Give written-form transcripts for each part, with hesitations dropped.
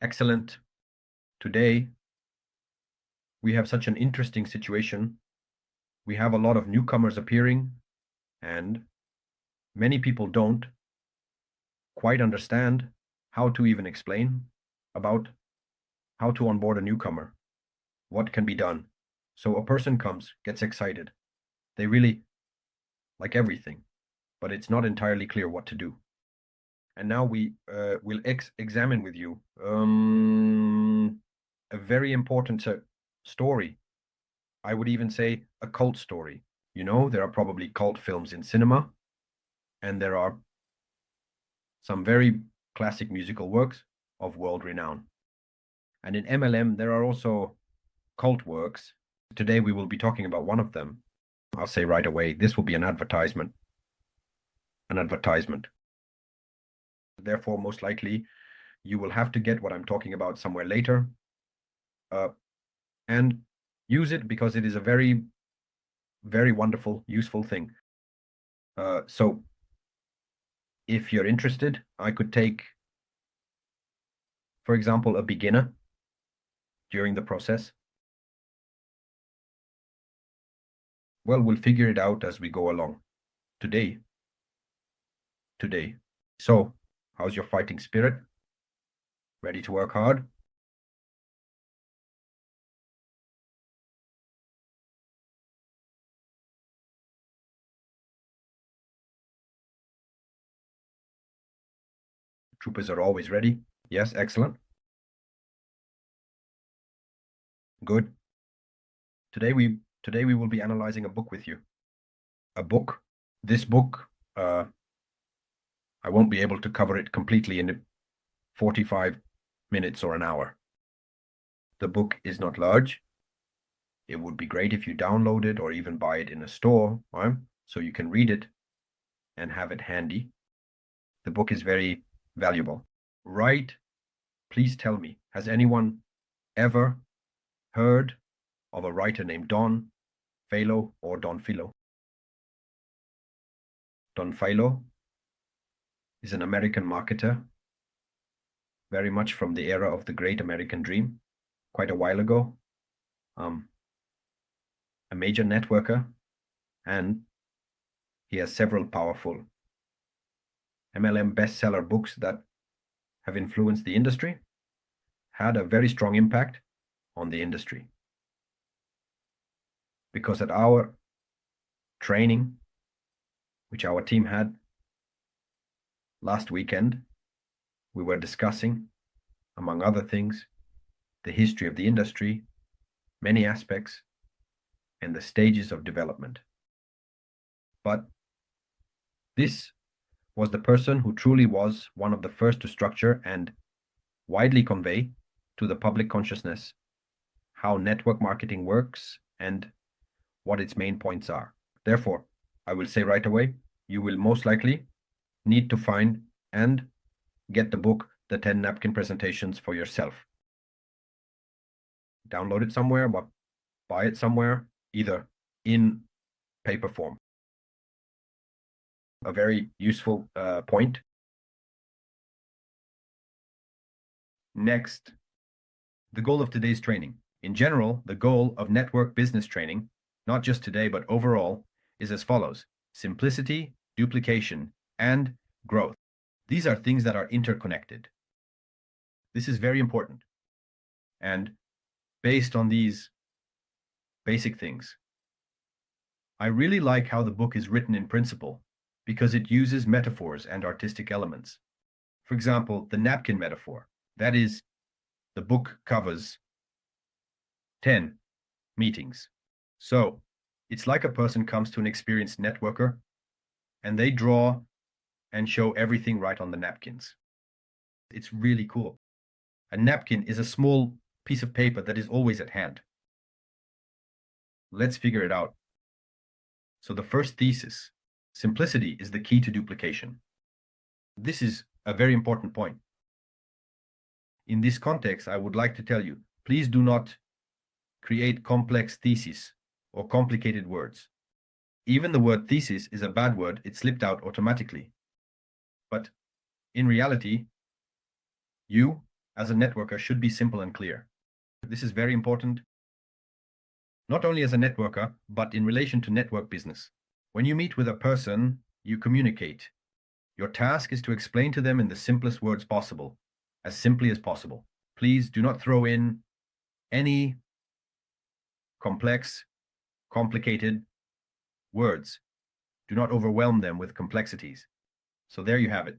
Excellent. Today, we have such an interesting situation. We have a lot of newcomers appearing, and many people don't quite understand how to even explain about how to onboard a newcomer, what can be done. So a person comes, gets excited. They really like everything, but it's not entirely clear what to do. And now we will examine with you a very important story. I would even say a cult story. You know, there are probably cult films in cinema, and there are some very classic musical works of world renown. And in MLM, there are also cult works. Today, we will be talking about one of them. I'll say right away, this will be an advertisement. An advertisement. Therefore, most likely, you will have to get what I'm talking about somewhere later and use it because it is a very, very wonderful, useful thing. So if you're interested, I could take, for example, a beginner during the process. Well, we'll figure it out as we go along. Today. So, how's your fighting spirit? Ready to work hard? Troopers are always ready. Yes, excellent. Good. Today we will be analyzing a book with you. A book. This book, I won't be able to cover it completely in 45 minutes or an hour. The book is not large. It would be great if you download it or even buy it in a store, right? So you can read it and have it handy. The book is very valuable. Right? Please tell me, has anyone ever heard of a writer named Don Philo or Don Philo? Don Philo is an American marketer, very much from the era of the Great American Dream, quite a while ago. A major networker, and he has several powerful MLM bestseller books that have influenced the industry, had a very strong impact on the industry. Because at our training, which our team had last weekend, we were discussing, among other things, the history of the industry, many aspects, and the stages of development. But this was the person who truly was one of the first to structure and widely convey to the public consciousness how network marketing works and what its main points are. Therefore, I will say right away, you will most likely need to find and get the book, The 10 Napkin Presentations, for yourself. Download it somewhere, but buy it somewhere, either in paper form. A very useful point. Next, the goal of today's training. In general, the goal of network business training, not just today, but overall, is as follows: simplicity, duplication, and growth. These are things that are interconnected. This is very important. And based on these basic things, I really like how the book is written in principle because it uses metaphors and artistic elements. For example, the napkin metaphor. That is, the book covers 10 meetings. So it's like a person comes to an experienced networker and they draw and show everything right on the napkins. It's really cool. A napkin is a small piece of paper that is always at hand. Let's figure it out. So the first thesis, simplicity is the key to duplication. This is a very important point. In this context, I would like to tell you, please do not create complex theses or complicated words. Even the word thesis is a bad word, it slipped out automatically. But in reality, you as a networker should be simple and clear. This is very important, not only as a networker, but in relation to network business. When you meet with a person, you communicate. Your task is to explain to them in the simplest words possible, as simply as possible. Please do not throw in any complex, complicated words. Do not overwhelm them with complexities. So there you have it.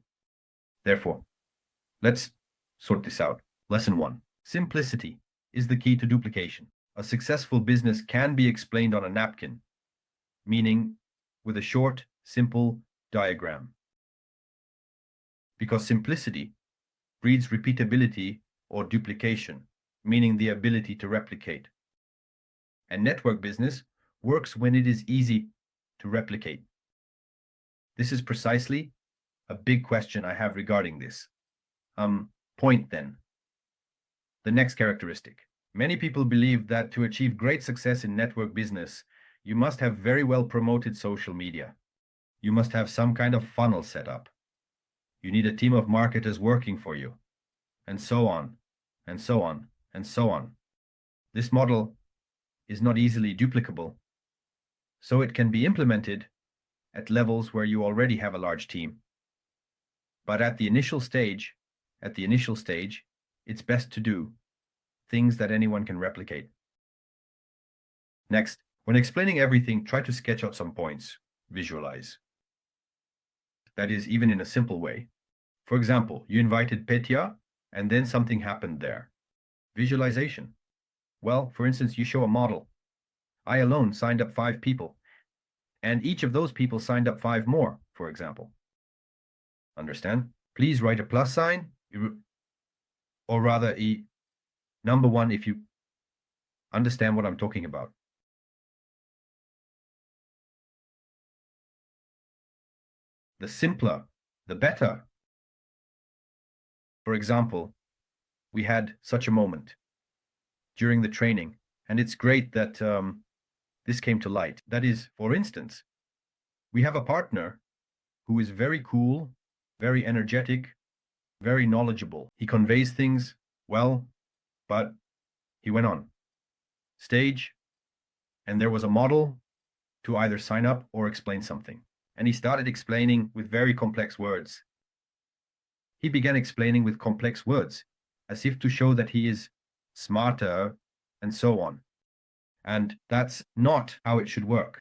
Therefore, let's sort this out. Lesson 1. Simplicity is the key to duplication. A successful business can be explained on a napkin, meaning with a short, simple diagram. Because simplicity breeds repeatability or duplication, meaning the ability to replicate. And network business works when it is easy to replicate. This is precisely a big question I have regarding this. Point then. The next characteristic. Many people believe that to achieve great success in network business, you must have very well promoted social media. You must have some kind of funnel set up. You need a team of marketers working for you, and so on, and so on, and so on. This model is not easily duplicable, so it can be implemented at levels where you already have a large team. But at the initial stage, it's best to do things that anyone can replicate. Next, when explaining everything, try to sketch out some points. Visualize. That is, even in a simple way. For example, you invited Petya, and then something happened there. Visualization. Well, for instance, you show a model. I alone signed up 5 people, and each of those people signed up 5 more, for example. Understand? Please write a plus sign, or rather a number 1 if you understand what I'm talking about. The simpler, the better. For example, we had such a moment during the training, and it's great that this came to light. That is, for instance, we have a partner who is very cool, very energetic, very knowledgeable. He conveys things well, but he went on stage, and there was a model to either sign up or explain something. And he started explaining with very complex words. He began explaining with complex words, as if to show that he is smarter, and so on. And that's not how it should work.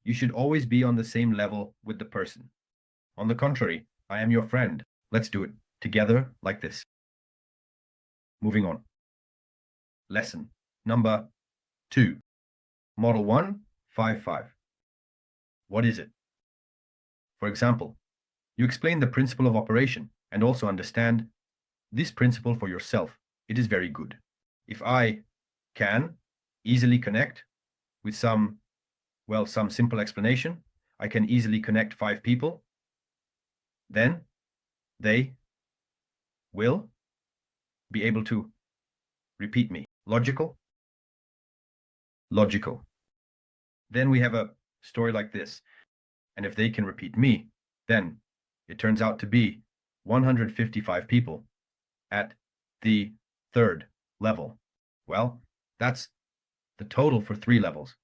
You should always be on the same level with the person. On the contrary, I am your friend. Let's do it together like this. Moving on. Lesson number 2. Model 155. What is it? For example, you explain the principle of operation and also understand this principle for yourself. It is very good. If I can easily connect with some simple explanation, I can easily connect 5 people, then they will be able to repeat me. Logical? Logical. Then we have a story like this. And if they can repeat me, then it turns out to be 155 people at the 3rd level. Well, that's the total for 3 levels.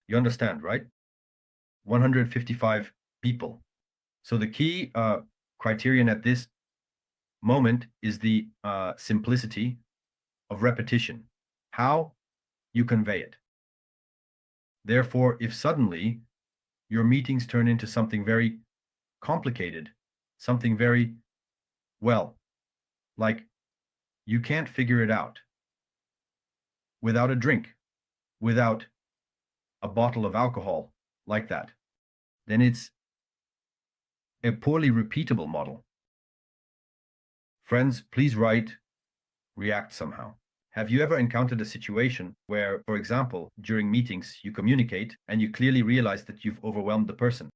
You understand, right? 155 people. So the key criterion at this moment is the simplicity of repetition, how you convey it. Therefore, if suddenly your meetings turn into something very complicated, something very, like you can't figure it out without a drink, without a bottle of alcohol, like that, then it's a poorly repeatable model. Friends, please write, react somehow. Have you ever encountered a situation where, for example, during meetings you communicate and you clearly realize that you've overwhelmed the person?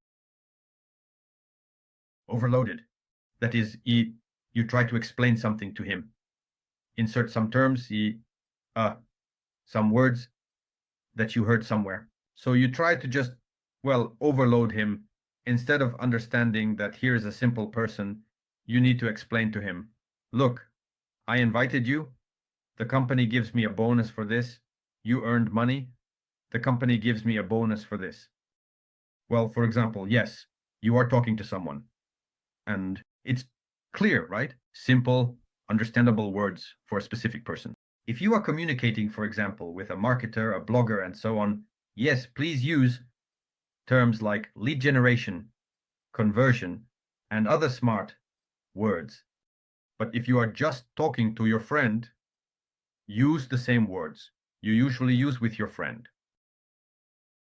Overloaded. That is, you try to explain something to him. Insert some terms, some words that you heard somewhere. So you try to just, overload him. Instead of understanding that here is a simple person, you need to explain to him, look, I invited you. The company gives me a bonus for this. You earned money. The company gives me a bonus for this. Well, for example, yes, you are talking to someone. And it's clear, right? Simple, understandable words for a specific person. If you are communicating, for example, with a marketer, a blogger, and so on, yes, please use terms like lead generation, conversion, and other smart words. But if you are just talking to your friend, use the same words you usually use with your friend.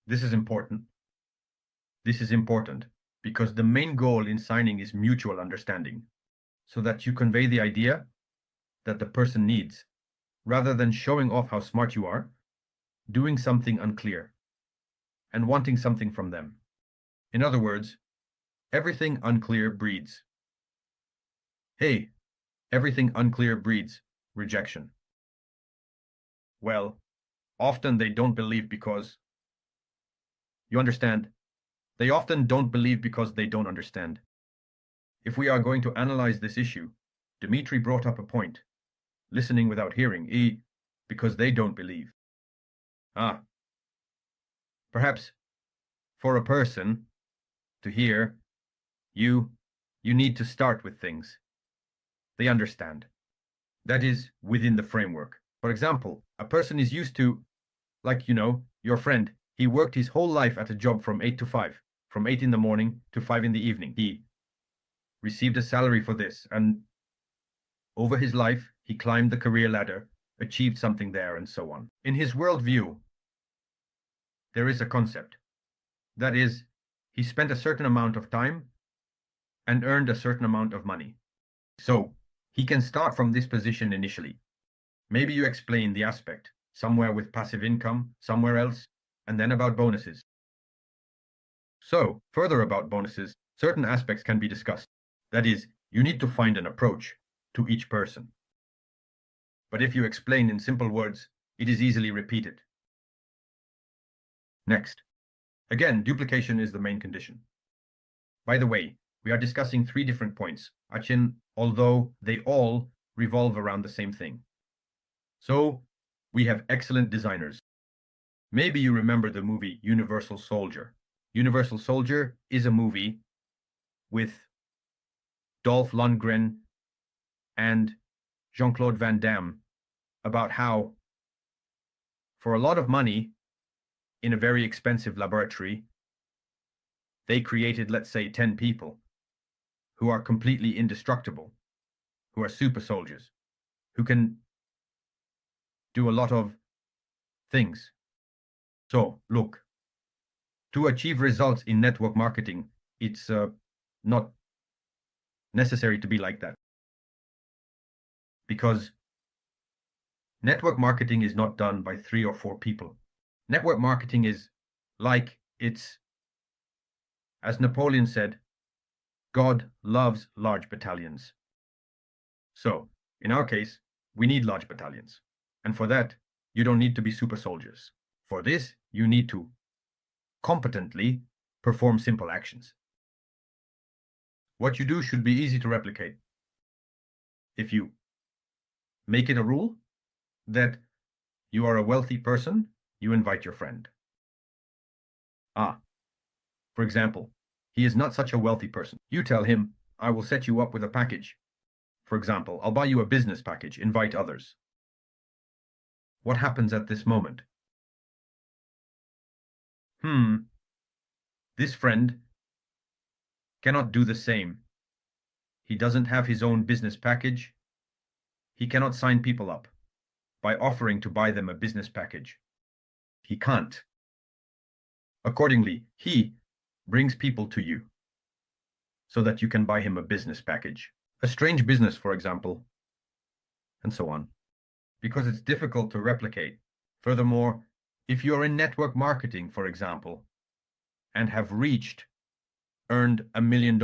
This is important. This is important because the main goal in signing is mutual understanding, so that you convey the idea that the person needs, rather than showing off how smart you are, doing something unclear, and wanting something from them. In other words, everything unclear breeds. Hey, everything unclear breeds rejection. Well, often they don't believe because, you understand, they often don't believe because they don't understand. If we are going to analyze this issue, Dmitry brought up a point, listening without hearing, because they don't believe. Perhaps for a person to hear, you need to start with things. They understand. That is within the framework. For example, a person is used to, like, your friend, he worked his whole life at a job from 8 to 5, from 8 in the morning to 5 in the evening. He received a salary for this, and over his life, he climbed the career ladder, achieved something there, and so on. In his worldview, there is a concept. That is, he spent a certain amount of time and earned a certain amount of money. So, he can start from this position initially. Maybe you explain the aspect, somewhere with passive income, somewhere else, and then about bonuses. So, further about bonuses, certain aspects can be discussed. That is, you need to find an approach to each person. But if you explain in simple words, it is easily repeated. Next. Again, duplication is the main condition. By the way, we are discussing 3 different points, although they all revolve around the same thing. So, we have excellent designers. Maybe you remember the movie Universal Soldier. Universal Soldier is a movie with Dolph Lundgren and Jean-Claude Van Damme about how, for a lot of money, in a very expensive laboratory, they created, let's say, 10 people who are completely indestructible, who are super soldiers, who can do a lot of things. So, look, to achieve results in network marketing, it's not necessary to be like that. Because network marketing is not done by 3 or 4 people. Network marketing is like as Napoleon said, God loves large battalions. So, in our case, we need large battalions. And for that, you don't need to be super soldiers. For this, you need to competently perform simple actions. What you do should be easy to replicate. If you make it a rule that you are a wealthy person, you invite your friend. For example, he is not such a wealthy person. You tell him, I will set you up with a package. For example, I'll buy you a business package, invite others. What happens at this moment? This friend cannot do the same. He doesn't have his own business package. He cannot sign people up by offering to buy them a business package. He can't. Accordingly, he brings people to you so that you can buy him a business package. A strange business, for example, and so on. Because it's difficult to replicate. Furthermore, if you're in network marketing, for example, and have earned $1 million,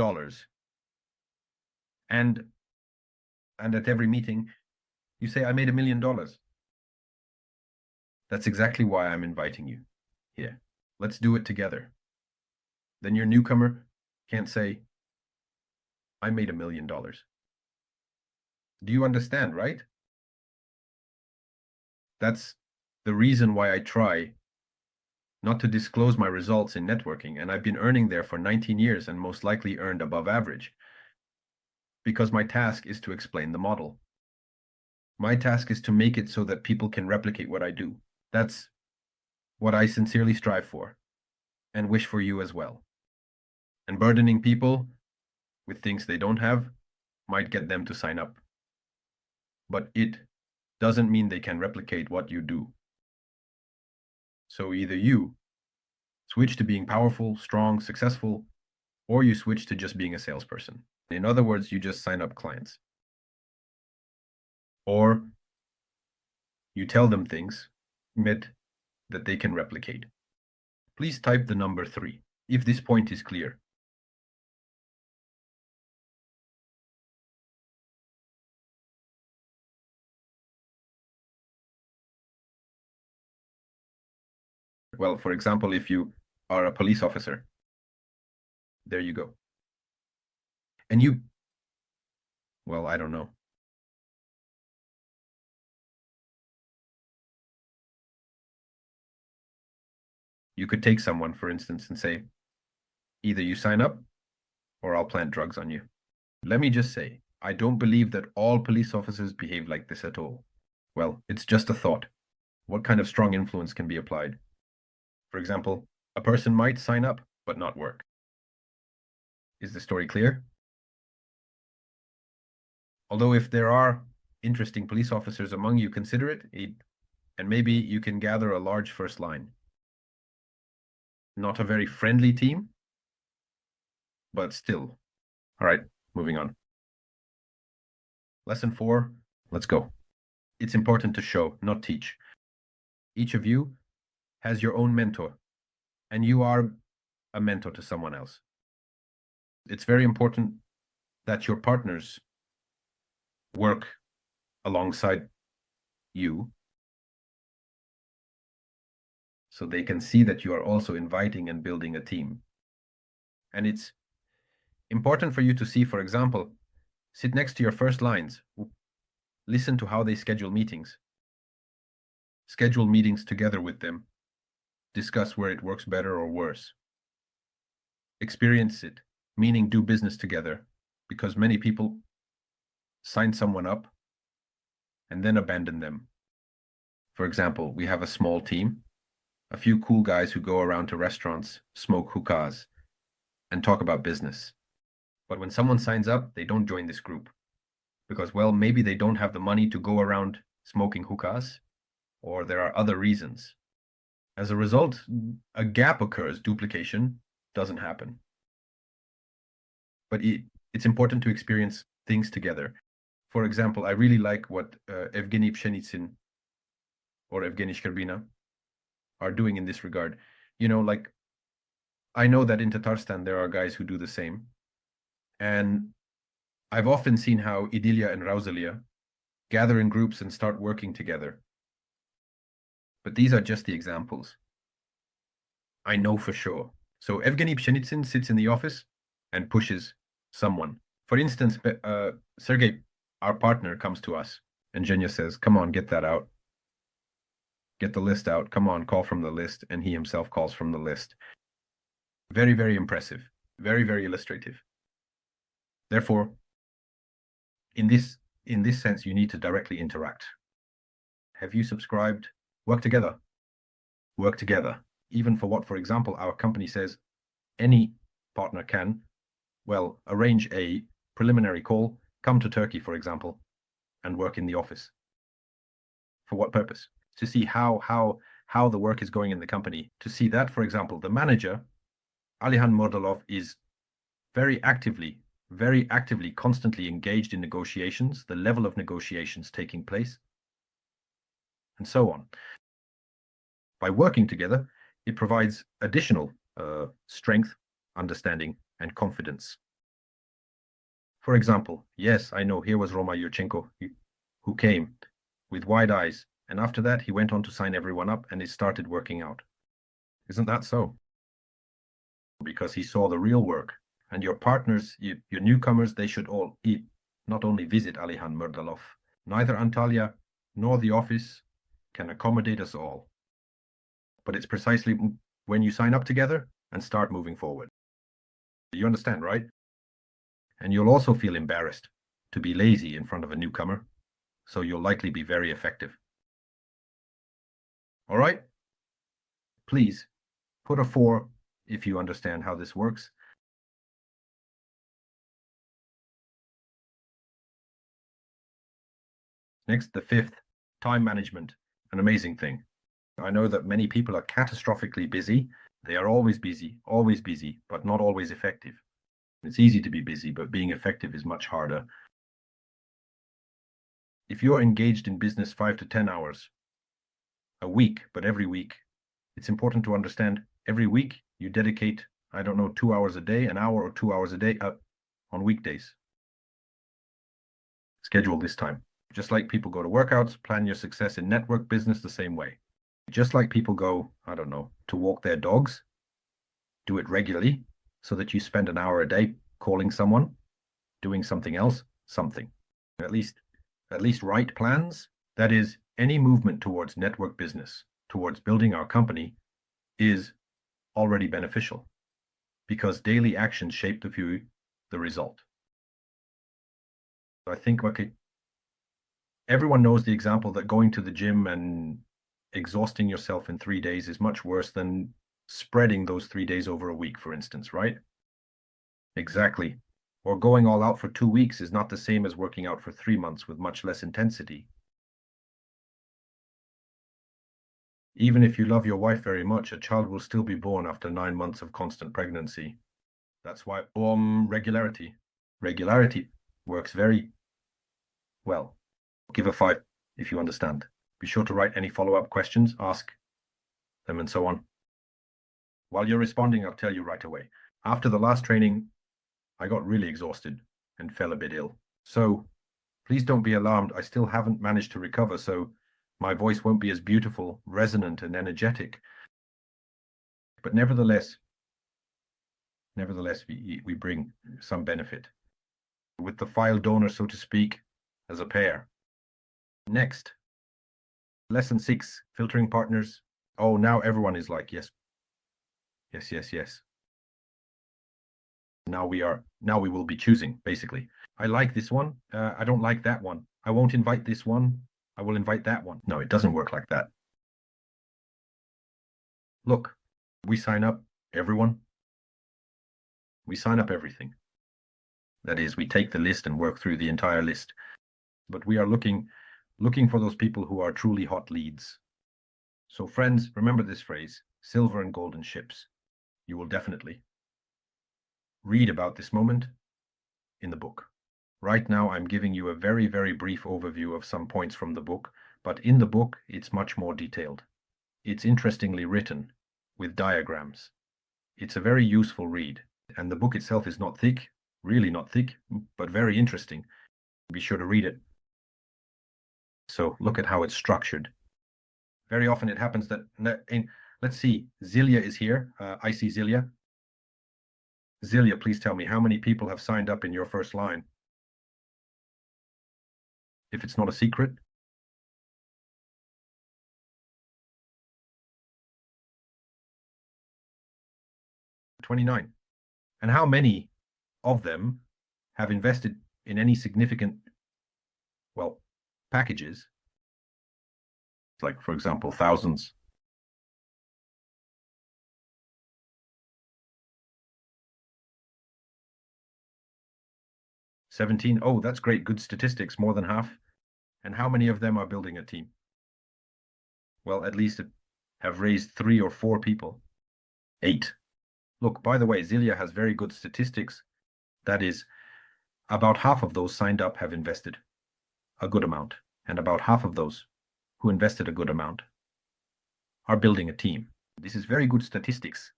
and at every meeting, you say, I made $1 million. That's exactly why I'm inviting you here. Let's do it together. Then your newcomer can't say, I made $1 million. Do you understand, right? That's the reason why I try not to disclose my results in networking, and I've been earning there for 19 years and most likely earned above average, because my task is to explain the model. My task is to make it so that people can replicate what I do. That's what I sincerely strive for and wish for you as well. And burdening people with things they don't have might get them to sign up. But it doesn't mean they can replicate what you do. So either you switch to being powerful, strong, successful, or you switch to just being a salesperson. In other words, you just sign up clients. Or you tell them things that they can replicate. Please type the number 3 if this point is clear. Well, for example, if you are a police officer, there you go. And you, well, I don't know. You could take someone, for instance, and say, either you sign up or I'll plant drugs on you. Let me just say, I don't believe that all police officers behave like this at all. Well, it's just a thought. What kind of strong influence can be applied? For example, a person might sign up but not work. Is the story clear? Although if there are interesting police officers among you, consider it, and maybe you can gather a large first line. Not a very friendly team, but still. All right, moving on. Lesson 4, let's go. It's important to show, not teach. Each of you has your own mentor, and you are a mentor to someone else. It's very important that your partners work alongside you so they can see that you are also inviting and building a team. And it's important for you to see, for example, sit next to your first lines. Listen to how they schedule meetings. Schedule meetings together with them. Discuss where it works better or worse. Experience it, meaning do business together, because many people sign someone up and then abandon them. For example, we have a small team, a few cool guys who go around to restaurants, smoke hookahs, and talk about business. But when someone signs up, they don't join this group because, well, maybe they don't have the money to go around smoking hookahs, or there are other reasons. As a result, a gap occurs, duplication doesn't happen. But it's important to experience things together. For example, I really like what Evgeny Pshenitsyn or Evgeny Shcherbina are doing in this regard. You know, like, I know that in Tatarstan there are guys who do the same. And I've often seen how Idilia and Rauzelia gather in groups and start working together. But these are just the examples. I know for sure. So Evgeny Pshenitsyn sits in the office and pushes someone. For instance, Sergey, our partner, comes to us and Zhenya says, come on, get that out. Get the list out. Come on, call from the list. And he himself calls from the list. Very, very impressive. Very, very illustrative. Therefore, in this sense, you need to directly interact. Have you subscribed? Work together. Work together. Even for what, for example, our company says any partner can, well, arrange a preliminary call, come to Turkey, for example, and work in the office. For what purpose? To see how the work is going in the company. To see that, for example, the manager, Alihan Mordalov, is very actively, constantly engaged in negotiations, the level of negotiations taking place, and so on. By working together, it provides additional strength, understanding, and confidence. For example, yes, I know, here was Roma Yurchenko, who came with wide eyes, and after that he went on to sign everyone up and it started working out. Isn't that so? Because he saw the real work. And your partners, your newcomers, they should all not only visit Alihan Murdalov. Neither Antalya nor the office can accommodate us all. But it's precisely when you sign up together and start moving forward. You understand, right? And you'll also feel embarrassed to be lazy in front of a newcomer, so you'll likely be very effective. All right? Please put a 4 if you understand how this works. Next, the 5th, time management, an amazing thing. I know that many people are catastrophically busy. They are always busy, but not always effective. It's easy to be busy, but being effective is much harder. If you're engaged in business 5 to 10 hours a week, but every week, it's important to understand every week you dedicate, 2 hours a day, an hour or 2 hours a day on weekdays. Schedule this time. Just like people go to workouts, plan your success in network business the same way. Just like people go, to walk their dogs, do it regularly so that you spend an hour a day calling someone, doing something else, At least write plans. That is, any movement towards network business, towards building our company, is already beneficial because daily actions shape the result. I think, everyone knows the example that going to the gym and exhausting yourself in 3 days is much worse than spreading those 3 days over a week, for instance, right? Exactly. Or going all out for 2 weeks is not the same as working out for 3 months with much less intensity. Even if you love your wife very much, a child will still be born after 9 months of constant pregnancy. That's why regularity. Regularity works very well. Give a 5 if you understand. Be sure to write any follow-up questions, ask them, and so on. While you're responding, I'll tell you right away. After the last training, I got really exhausted and fell a bit ill. So please don't be alarmed. I still haven't managed to recover, so my voice won't be as beautiful, resonant, and energetic. But nevertheless, we bring some benefit with the file donor, so to speak, as a pair. Next, lesson 6, filtering partners. Oh, now everyone is like, yes. Now we will be choosing, basically. I like this one. I don't like that one. I won't invite this one. I will invite that one. No, it doesn't work like that. Look, we sign up everyone. We sign up everything. That is, we take the list and work through the entire list. But we are looking for those people who are truly hot leads. So friends, remember this phrase, silver and golden ships. You will definitely read about this moment in the book. Right now, I'm giving you a very, very brief overview of some points from the book, but in the book, it's much more detailed. It's interestingly written, with diagrams. It's a very useful read, and the book itself is not thick, really not thick, but very interesting. Be sure to read it. So look at how it's structured. Very often it happens that, let's see, Zilia is here. I see Zilia. Zilia, please tell me, how many people have signed up in your first line? If it's not a secret. $29. And how many of them have invested in any significant, packages? Like, for example, thousands. $17. Oh, that's great. Good statistics. More than half. And how many of them are building a team? Well, at least have raised 3 or 4 people. 8. Look, by the way, Zilia has very good statistics. That is, about half of those signed up have invested a good amount, and about half of those who invested a good amount are building a team. This is very good statistics.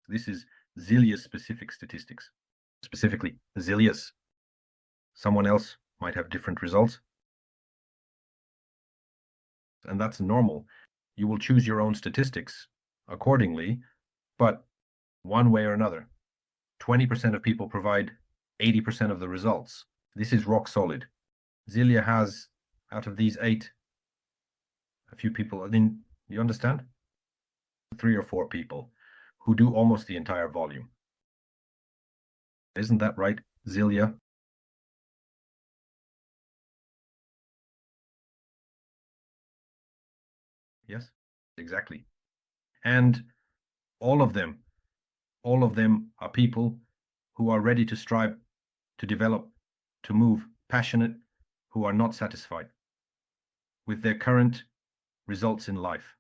This is Zilia's specific statistics. Specifically, Zilia's. Someone else might have different results. And that's normal. You will choose your own statistics accordingly, but one way or another, 20% of people provide 80% of the results. This is rock solid. Zelia has, out of these 8, a few people, I mean, you understand? 3 or 4 people who do almost the entire volume. Isn't that right, Zelia? Yes, exactly. And all of them, all of them are people who are ready to strive, to develop, to move, passionate, who are not satisfied with their current results in life.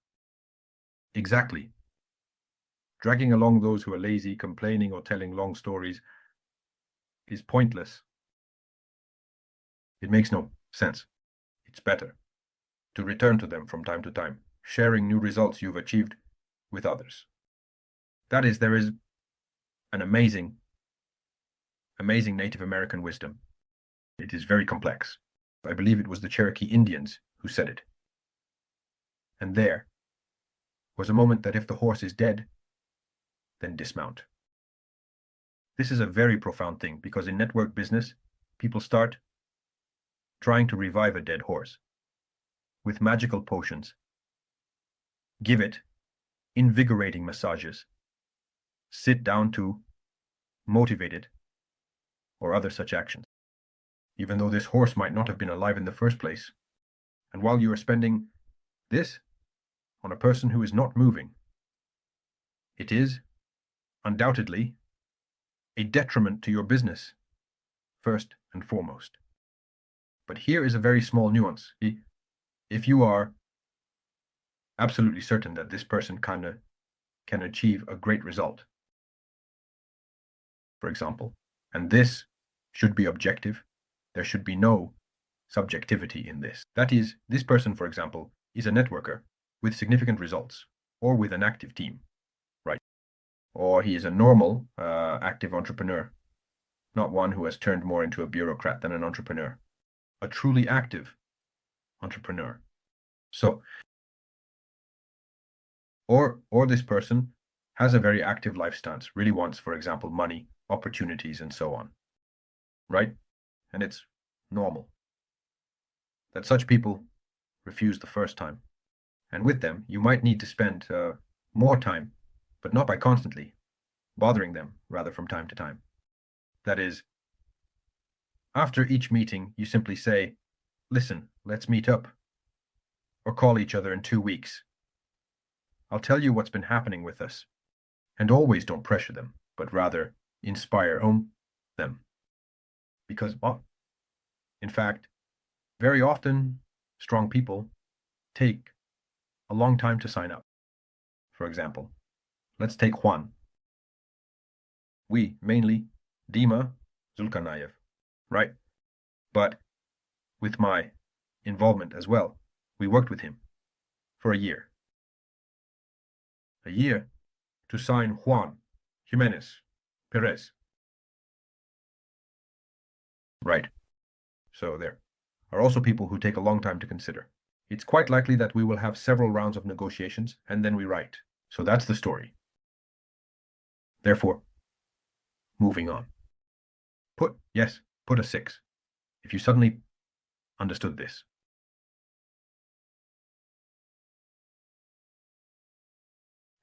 Exactly. Dragging along those who are lazy, complaining, or telling long stories is pointless. It makes no sense. It's better to return to them from time to time, sharing new results you've achieved with others. That is, there is an amazing Native American wisdom. It is very complex. I believe it was the Cherokee Indians who said it. And there was a moment that if the horse is dead, then dismount. This is a very profound thing because in network business, people start trying to revive a dead horse with magical potions. Give it invigorating massages. Sit down to motivate it or other such actions, even though this horse might not have been alive in the first place. And while you are spending this on a person who is not moving, it is undoubtedly a detriment to your business, first and foremost. But here is a very small nuance. If you are absolutely certain that this person can achieve a great result, for example, and this should be objective, there should be no subjectivity in this. That is, this person, for example, is a networker with significant results, or with an active team, right? Or he is a normal, active entrepreneur, not one who has turned more into a bureaucrat than an entrepreneur. A truly active entrepreneur. So, or this person has a very active life stance, really wants, for example, money, opportunities, and so on, right? And it's normal that such people refuse the first time. And with them, you might need to spend more time, but not by constantly bothering them, rather from time to time. That is, after each meeting, you simply say, listen, let's meet up, or call each other in 2 weeks. I'll tell you what's been happening with us. And always don't pressure them, but rather inspire them. Because, well, in fact, very often, strong people take a long time to sign up. For example, let's take Juan. We, mainly, Dima Zulkarnayev, right? But with my involvement as well, we worked with him for a year. A year to sign Juan Jimenez Perez. Right. So there are also people who take a long time to consider. It's quite likely that we will have several rounds of negotiations and then we write. So that's the story. Therefore, moving on. Put a 6. If you suddenly understood this.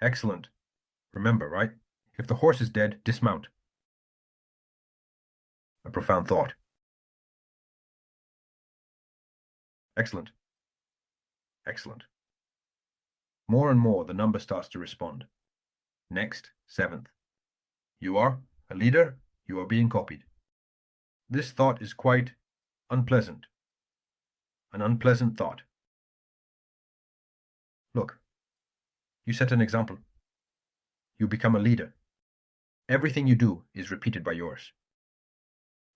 Excellent. Remember, right? If the horse is dead, dismount. A profound thought. Excellent. Excellent. More and more, the number starts to respond. Next, 7th. You are a leader, you are being copied. This thought is quite unpleasant. An unpleasant thought. Look, you set an example. You become a leader. Everything you do is repeated by yours.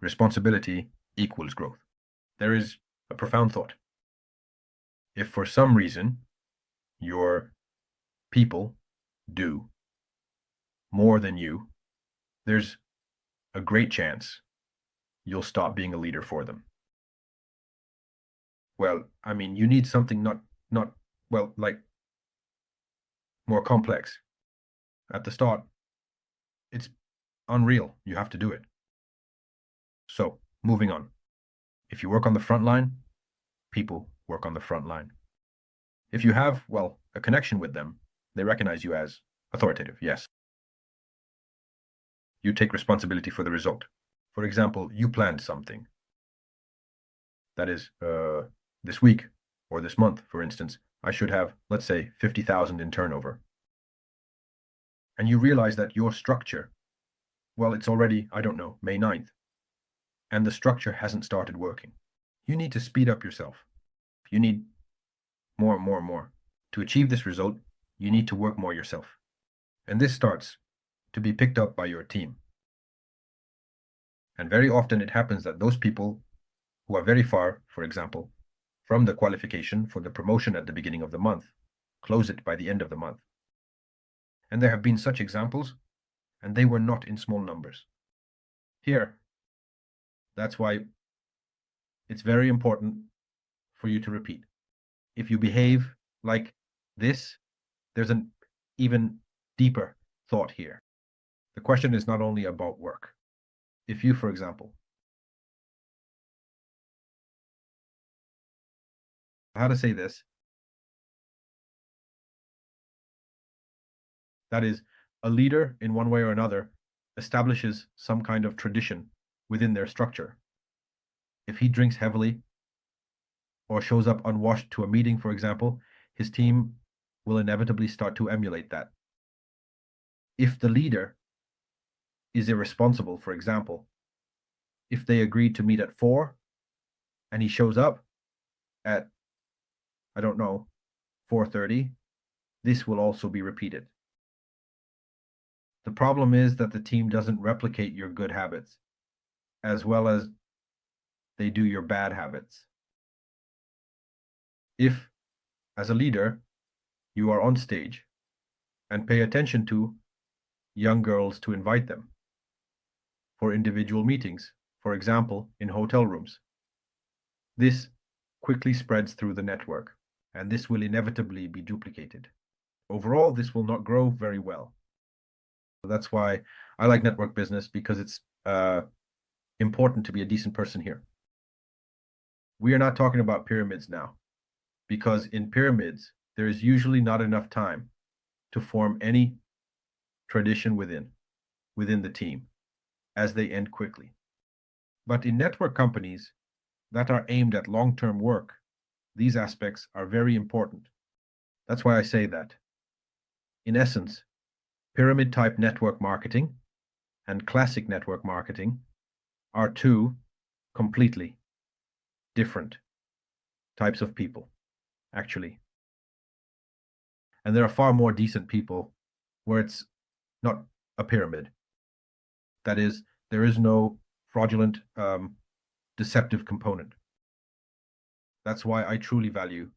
Responsibility equals growth. There is a profound thought. If for some reason your people do more than you, there's a great chance you'll stop being a leader for them. Well, I mean, you need something not well, like more complex. At the start, it's unreal. You have to do it. So, moving on. If you work on the front line, people work on the front line. If you have, well, a connection with them, they recognize you as authoritative, yes. You take responsibility for the result. For example, you planned something. That is, this week or this month, for instance, I should have, let's say, 50,000 in turnover. And you realize that your structure, well, it's already, I don't know, May 9th, and the structure hasn't started working. You need to speed up yourself. You need more. To achieve this result, you need to work more yourself. And this starts to be picked up by your team. And very often it happens that those people who are very far, for example, from the qualification for the promotion at the beginning of the month, close it by the end of the month. And there have been such examples, and they were not in small numbers. Here, that's why it's very important for you to repeat. If you behave like this, there's an even deeper thought here. The question is not only about work. If you, for example, how to say this? That is, a leader in one way or another establishes some kind of tradition within their structure. If he drinks heavily or shows up unwashed to a meeting, for example, his team will inevitably start to emulate that. If the leader is irresponsible, for example, if they agreed to meet at 4 and he shows up at, I don't know, 4:30, this will also be repeated. The problem is that the team doesn't replicate your good habits as well as they do your bad habits. If, as a leader, you are on stage and pay attention to young girls to invite them for individual meetings, for example, in hotel rooms, this quickly spreads through the network, and this will inevitably be duplicated. Overall, this will not grow very well. That's why I like network business, because it's important to be a decent person here. We are not talking about pyramids now, because in pyramids, there is usually not enough time to form any tradition within the team, as they end quickly. But in network companies that are aimed at long-term work, these aspects are very important. That's why I say that. In essence, pyramid-type network marketing and classic network marketing are two completely different types of people, actually. And there are far more decent people where it's not a pyramid. That is, there is no fraudulent, deceptive component. That's why I truly value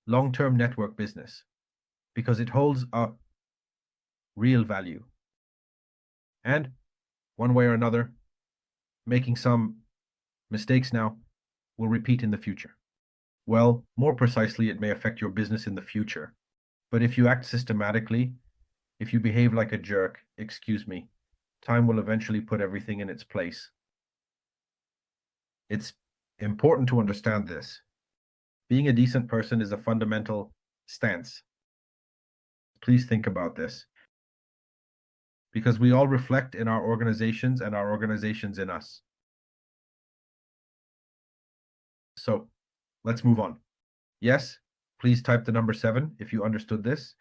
long-term network business, because it holds a real value. And one way or another, making some mistakes now will repeat in the future. Well, more precisely, it may affect your business in the future. But if you act systematically, if you behave like a jerk, excuse me, time will eventually put everything in its place. It's important to understand this. Being a decent person is a fundamental stance. Please think about this, because we all reflect in our organizations and our organizations in us. So let's move on. Yes, please type the number 7 if you understood this.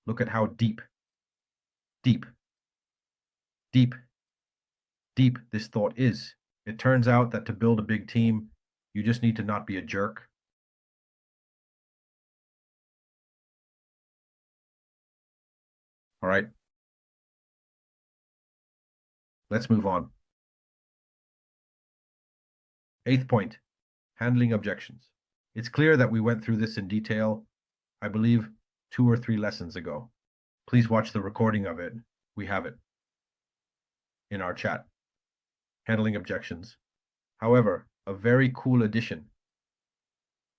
Look at how deep this thought is. It turns out that to build a big team, you just need to not be a jerk. All right. Let's move on. 8th point, handling objections. It's clear that we went through this in detail, I believe 2 or 3 lessons ago. Please watch the recording of it. We have it in our chat. Handling objections. However, a very cool addition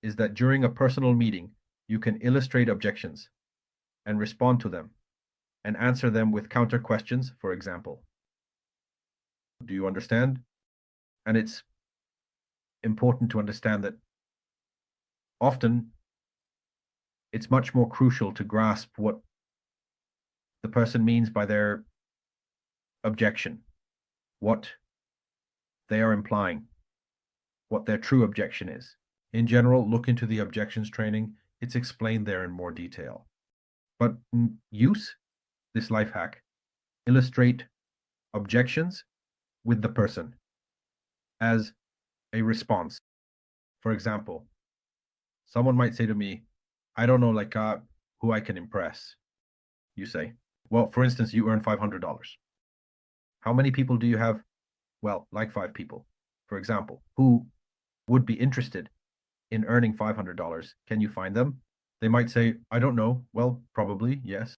is that during a personal meeting, you can illustrate objections and respond to them and answer them with counter questions, for example. Do you understand? And it's important to understand that often it's much more crucial to grasp what the person means by their objection, what they are implying, what their true objection is. In general, look into the objections training. It's explained there in more detail. But use this life hack. Illustrate objections with the person as a response. For example, someone might say to me, I don't know who I can impress. You say, well, for instance, you earn $500. How many people do you have? Well, like 5 people, for example, who would be interested in earning $500. Can you find them? They might say, I don't know. Well, probably, yes.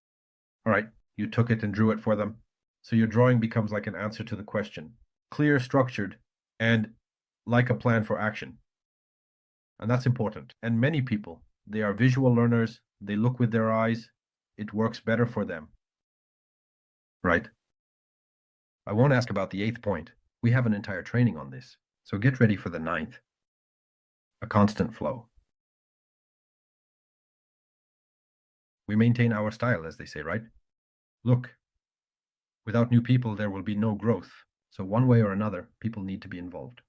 All right, you took it and drew it for them. So your drawing becomes like an answer to the question. Clear, structured, and like a plan for action. And that's important. And many people, they are visual learners. They look with their eyes. It works better for them. Right? I won't ask about the 8th point. We have an entire training on this. So get ready for the 9th. A constant flow. We maintain our style, as they say, right? Look, without new people, there will be no growth. So one way or another, people need to be involved.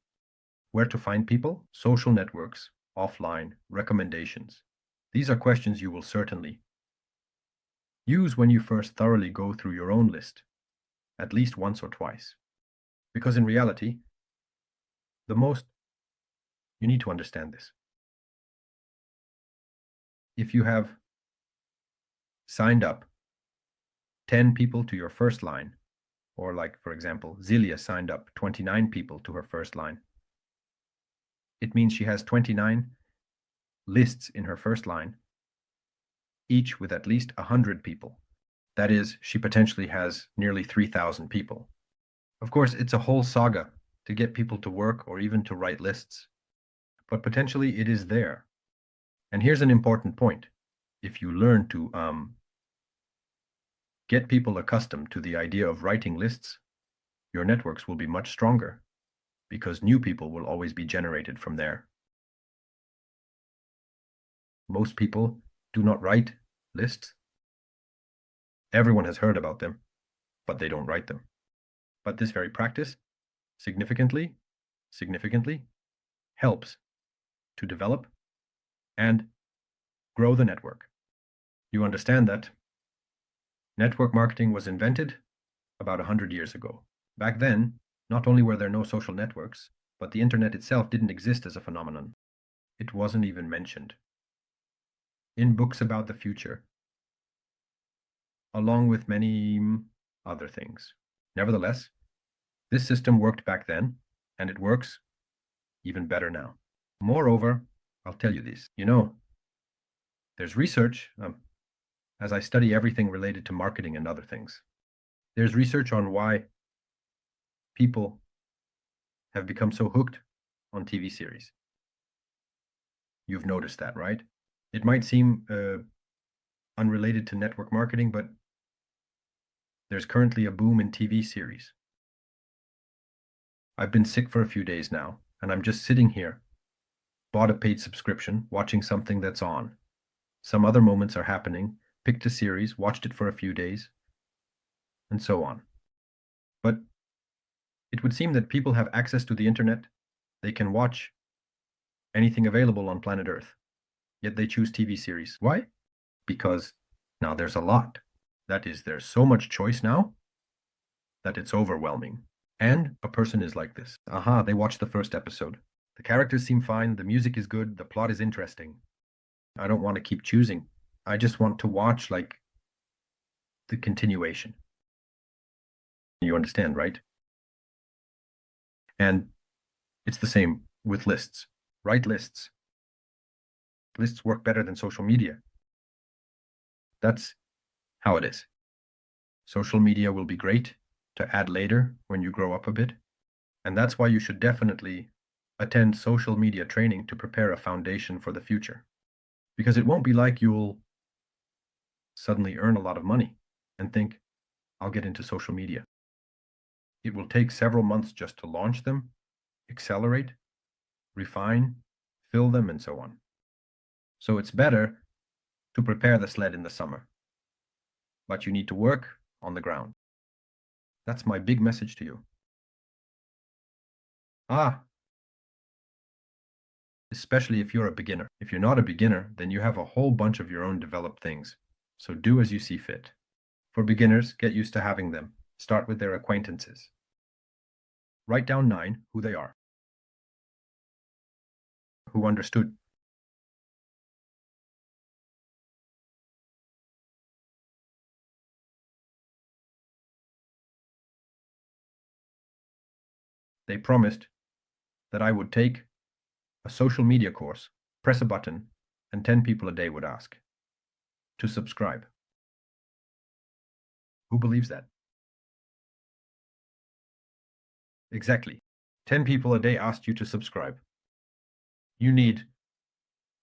Where to find people? Social networks, offline, recommendations. These are questions you will certainly use when you first thoroughly go through your own list, at least once or twice. Because in reality, you need to understand this. If you have signed up 10 people to your first line, or like, for example, Zelia signed up 29 people to her first line, it means she has 29 lists in her first line, each with at least 100 people. That is, she potentially has nearly 3,000 people. Of course, it's a whole saga to get people to work or even to write lists, but potentially it is there. And here's an important point. If you learn to get people accustomed to the idea of writing lists, your networks will be much stronger because new people will always be generated from there. Most people do not write lists. Everyone has heard about them, but they don't write them. But this very practice significantly helps to develop and grow the network. You understand that network marketing was invented about 100 years ago. Back then, not only were there no social networks, but the internet itself didn't exist as a phenomenon. It wasn't even mentioned in books about the future, along with many other things. Nevertheless, this system worked back then, and it works even better now. Moreover, I'll tell you this, there's research, as I study everything related to marketing and other things. There's research on why people have become so hooked on TV series. You've noticed that, right? It might seem unrelated to network marketing, but there's currently a boom in TV series. I've been sick for a few days now, and I'm just sitting here, bought a paid subscription, watching something that's on. Some other moments are happening, picked a series, watched it for a few days, and so on. But it would seem that people have access to the internet. They can watch anything available on planet Earth, yet they choose TV series. Why? Because now there's a lot. That is, there's so much choice now that it's overwhelming. And a person is like this. They watched the first episode. The characters seem fine, the music is good, the plot is interesting. I don't want to keep choosing. I just want to watch, the continuation. You understand, right? And it's the same with lists. Write lists. Lists work better than social media. That's how it is. Social media will be great to add later when you grow up a bit. And that's why you should definitely attend social media training to prepare a foundation for the future. Because it won't be like you'll suddenly earn a lot of money. and think, I'll get into social media. It will take several months just to launch them, accelerate, refine, fill them, and so on. So it's better to prepare the sled in the summer. But you need to work on the ground. That's my big message to you. Especially if you're a beginner. If you're not a beginner, then you have a whole bunch of your own developed things. So do as you see fit. For beginners, get used to having them. Start with their acquaintances. Write down 9 who they are. Who understood. They promised that I would take a social media course, press a button, and 10 people a day would ask to subscribe. Who believes that? Exactly. 10 people a day asked you to subscribe. You need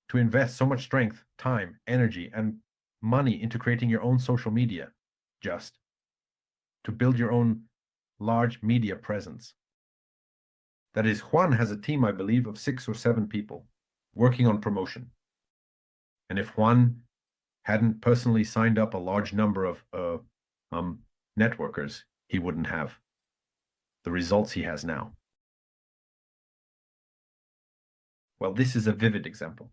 to invest so much strength, time, energy, and money into creating your own social media, just to build your own large media presence. That is, Juan has a team, I believe, of 6 or 7 people working on promotion. And if Juan hadn't personally signed up a large number of networkers, he wouldn't have the results he has now. Well, this is a vivid example.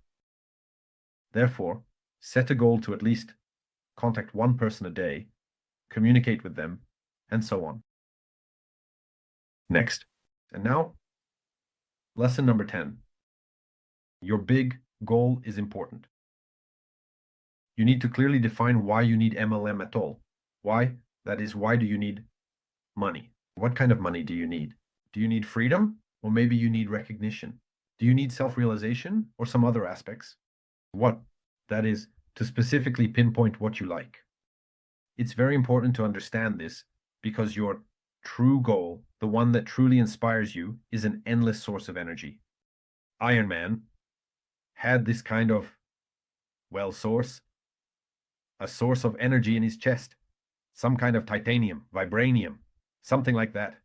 Therefore, set a goal to at least contact one person a day, communicate with them, and so on. Next. And now, lesson number 10. Your big goal is important. You need to clearly define why you need MLM at all. Why? That is, why do you need money? What kind of money do you need? Do you need freedom? Or maybe you need recognition? Do you need self-realization or some other aspects? What? That is, to specifically pinpoint what you like. It's very important to understand this because your true goal, the one that truly inspires you, is an endless source of energy. Iron Man had this kind of, a source of energy in his chest, some kind of titanium, vibranium, something like that.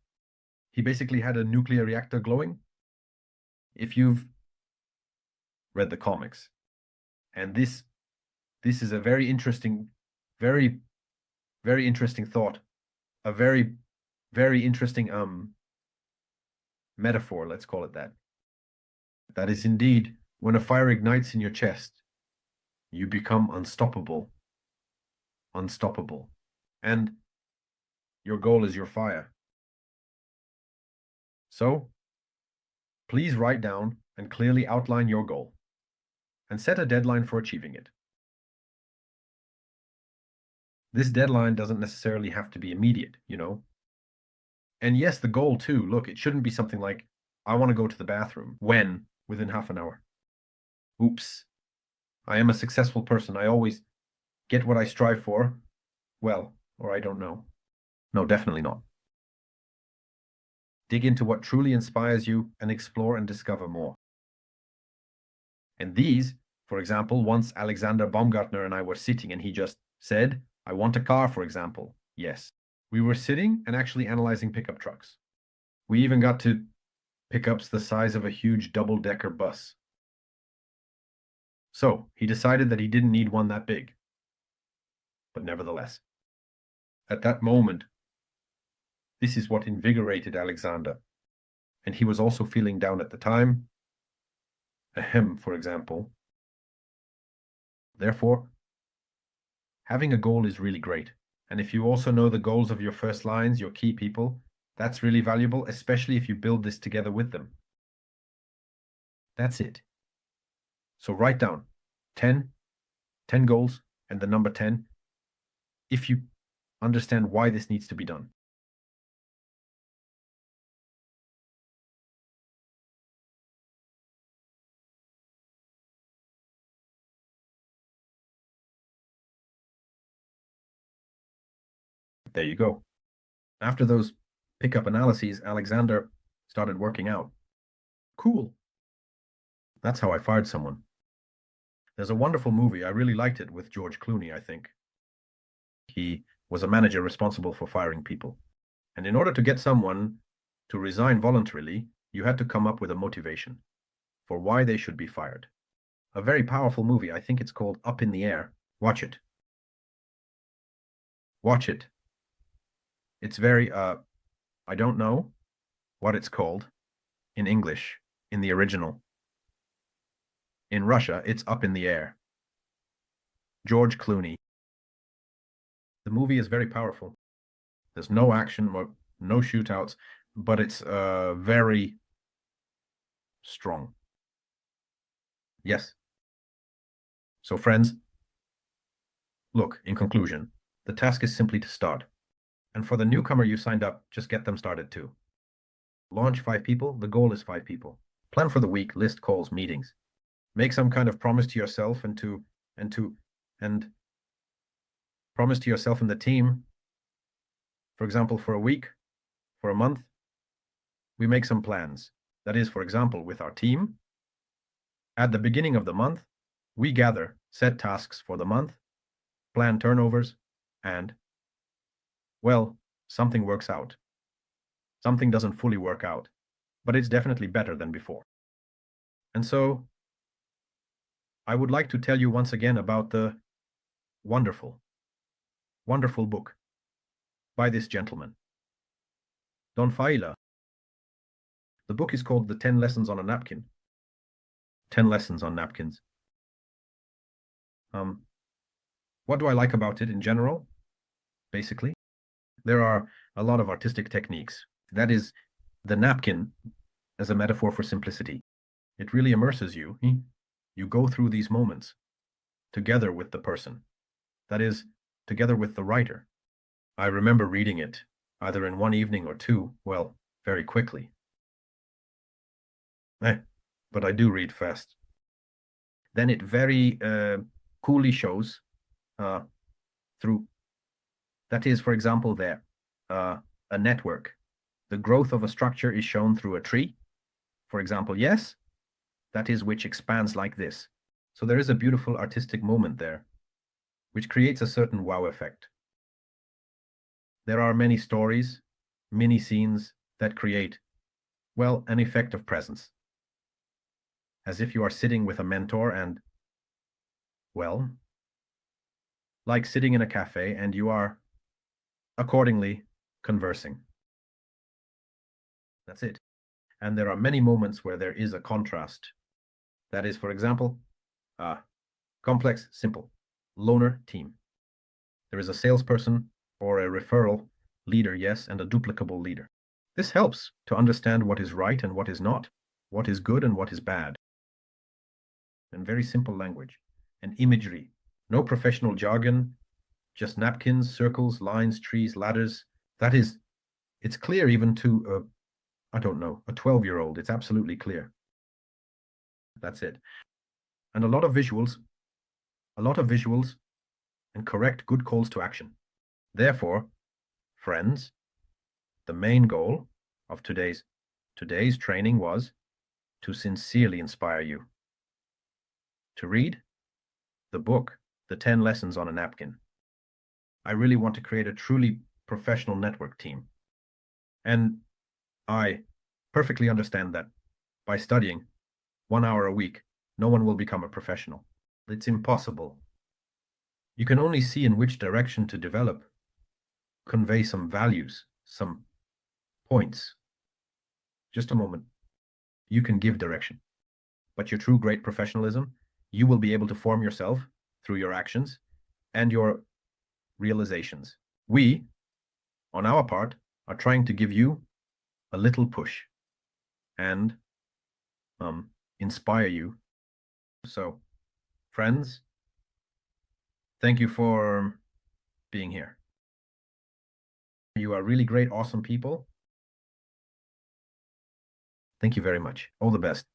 He basically had a nuclear reactor glowing. If you've read the comics, and this is a very interesting, very interesting thought, a very interesting metaphor, let's call it that. That is indeed, when a fire ignites in your chest, you become unstoppable. And your goal is your fire. So, please write down and clearly outline your goal and set a deadline for achieving it. This deadline doesn't necessarily have to be immediate, you know. And yes, the goal too, look, it shouldn't be something like, I want to go to the bathroom. When? Within half an hour. Oops. I am a successful person. I always get what I strive for. Well, or I don't know. No, definitely not. Dig into what truly inspires you and explore and discover more. And these, for example, once Alexander Baumgartner and I were sitting and he just said, I want a car, for example. Yes. We were sitting and actually analyzing pickup trucks. We even got to pickups the size of a huge double-decker bus. So he decided that he didn't need one that big. But nevertheless, at that moment, this is what invigorated Alexander. And he was also feeling down at the time. Ahem, for example. Therefore, having a goal is really great. And if you also know the goals of your first lines, your key people, that's really valuable, especially if you build this together with them. That's it. So write down 10 goals and the number 10 if you understand why this needs to be done. There you go. After those pickup analyses, Alexander started working out. Cool. That's how I fired someone. There's a wonderful movie, I really liked it, with George Clooney, I think. He was a manager responsible for firing people. And in order to get someone to resign voluntarily, you had to come up with a motivation for why they should be fired. A very powerful movie. I think it's called Up in the Air. Watch it. Watch it. It's very, I don't know what it's called in English, in the original. In Russia, it's Up in the Air. George Clooney. The movie is very powerful. There's no action, no shootouts, but it's very strong. Yes. So friends, look, in conclusion, the task is simply to start. And for the newcomer you signed up, just get them started too. Launch 5 people, the goal is 5 people. Plan for the week, list calls, meetings. Make some kind of promise to yourself and promise to yourself and the team. For example, for a week, for a month, we make some plans. That is, for example, with our team. At the beginning of the month, we gather, set tasks for the month, plan turnovers, and, well, something works out. Something doesn't fully work out, but it's definitely better than before. And so, I would like to tell you once again about the wonderful, wonderful book by this gentleman, Don Faila. The book is called The 10 Lessons on a Napkin. 10 Lessons on Napkins. What do I like about it in general? Basically, there are a lot of artistic techniques. That is, the napkin as a metaphor for simplicity. It really immerses you. You go through these moments together with the person. That is, together with the writer. I remember reading it, either in one evening or two, well, very quickly. But I do read fast. Then it very coolly shows through, that is, for example, there, a network. The growth of a structure is shown through a tree. For example, yes, that is, which expands like this. So there is a beautiful artistic moment there, which creates a certain wow effect. There are many stories, mini scenes that create, well, an effect of presence. As if you are sitting with a mentor and, well, like sitting in a cafe and you are accordingly conversing. That's it. And there are many moments where there is a contrast. That is, for example, complex, simple, loner team. There is a salesperson or a referral leader, yes, and a duplicable leader. This helps to understand what is right and what is not, what is good and what is bad. And very simple language and imagery. No professional jargon, just napkins, circles, lines, trees, ladders. That is, it's clear even to, I don't know, a 12-year-old. It's absolutely clear. That's it. And a lot of visuals and correct good calls to action. Therefore, friends, the main goal of today's training was to sincerely inspire you to read the book, The 10 Lessons on a Napkin. I really want to create a truly professional network team. And I perfectly understand that by studying 1 hour a week, no one will become a professional. It's impossible. You can only see in which direction to develop, convey some values, some points. Just a moment. You can give direction. But your true great professionalism, you will be able to form yourself through your actions and your realizations. We, on our part, are trying to give you a little push and inspire you. So, friends, thank you for being here. You are really great, awesome people. Thank you very much. All the best.